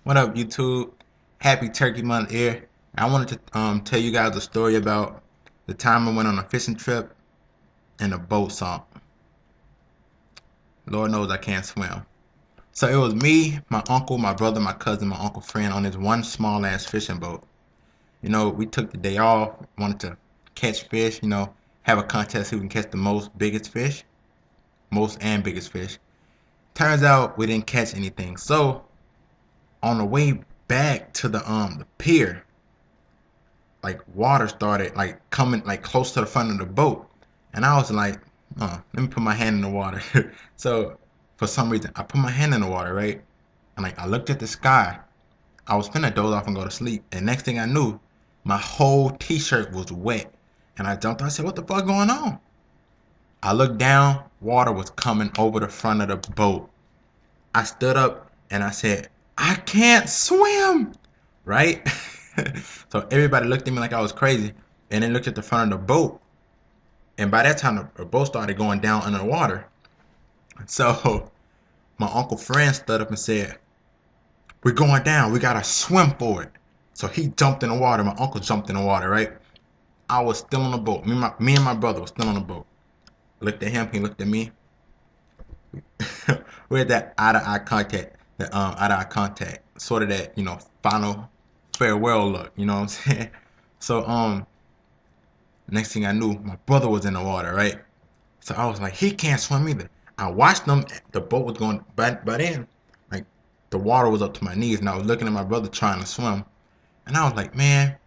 What up, YouTube? Happy Turkey Month here. I wanted to tell you guys a story about the time I went on a fishing trip and the boat sunk. Lord knows I can't swim. So it was me, my uncle, my brother, my cousin, my uncle friend on this one small ass fishing boat. We took the day off, wanted to catch fish, have a contest who can catch the biggest fish, most and biggest fish. Turns out we didn't catch anything. So on the way back to the pier, like water started like coming like close to the front of the boat, and I was like, let me put my hand in the water. So for some reason, I put my hand in the water, right? And like I looked at the sky. I was finna doze off and go to sleep, and next thing I knew, my whole t-shirt was wet, and I jumped. I said, "What the fuck going on?" I looked down. Water was coming over the front of the boat. I stood up and I said, "I can't swim." Right? So everybody looked at me like I was crazy, and then looked at the front of the boat. And by that time, the boat started going down under the water. So my uncle friend stood up and said, "We're going down. We gotta swim for it." So he jumped in the water. My uncle jumped in the water. Right? I was still on the boat. Me and my brother was still on the boat. I looked at him. He looked at me. We had that eye to eye contact. That eye to eye contact. Sort of that final farewell look. You know what I'm saying? So next thing I knew, my brother was in the water, right? So I was like, he can't swim either. I watched them. The boat was going, by then, like the water was up to my knees, and I was looking at my brother trying to swim, and I was like, man,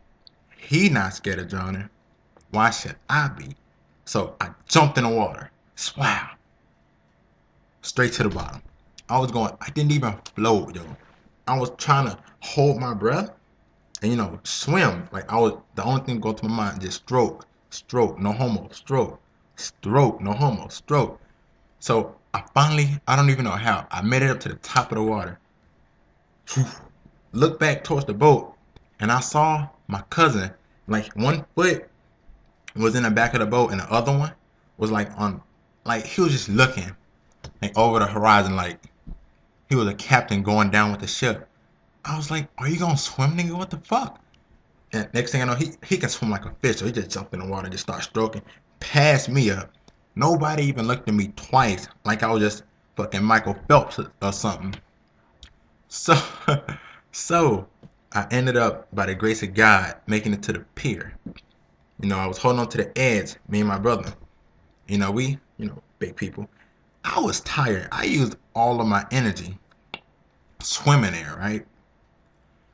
he not scared of drowning. Why should I be? So I jumped in the water, wow, straight to the bottom. I was going. I didn't even float, yo. I was trying to hold my breath and swim. Like I was the only thing going through my mind just stroke, stroke, no homo, stroke, stroke, no homo, stroke. So I don't even know how, I made it up to the top of the water. Looked back towards the boat, and I saw my cousin. Like one foot was in the back of the boat, and the other one was like he was just looking like over the horizon, like he was a captain going down with the ship. I was like, "Are you gonna swim, nigga? What the fuck?" And next thing I know, he can swim like a fish, so he just jumped in the water and just started stroking, passed me up. Nobody even looked at me twice, like I was just fucking Michael Phelps or something. So, so I ended up, by the grace of God, making it to the pier. I was holding on to the edge, me and my brother. Big people. I was tired. I used all of my energy swimming there, right?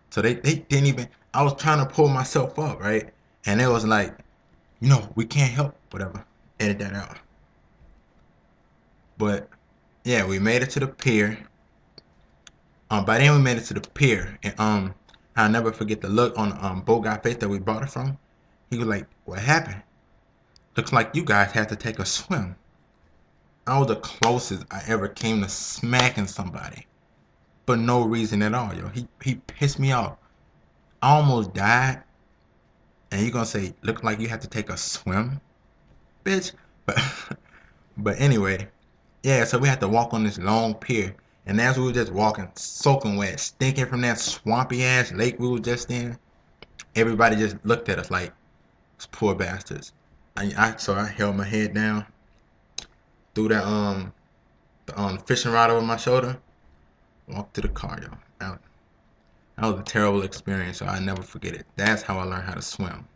So they didn't even. I was trying to pull myself up, right? And it was like, we can't help, whatever. Edit that out. But yeah, we made it to the pier. By then we made it to the pier, and I'll never forget the look on boat guy face that we bought it from. He was like, "What happened? Looks like you guys had to take a swim." I was the closest I ever came to smacking somebody, for no reason at all, yo. He pissed me off. I almost died, and you gonna say, "Look like you had to take a swim, bitch?" But but anyway, yeah. So we had to walk on this long pier, and as we were just walking, soaking wet, stinking from that swampy ass lake we were just in, everybody just looked at us like, poor bastards. So I held my head down, threw the fishing rod over my shoulder, walked to the car, yo. That was a terrible experience, so I never forget it. That's how I learned how to swim.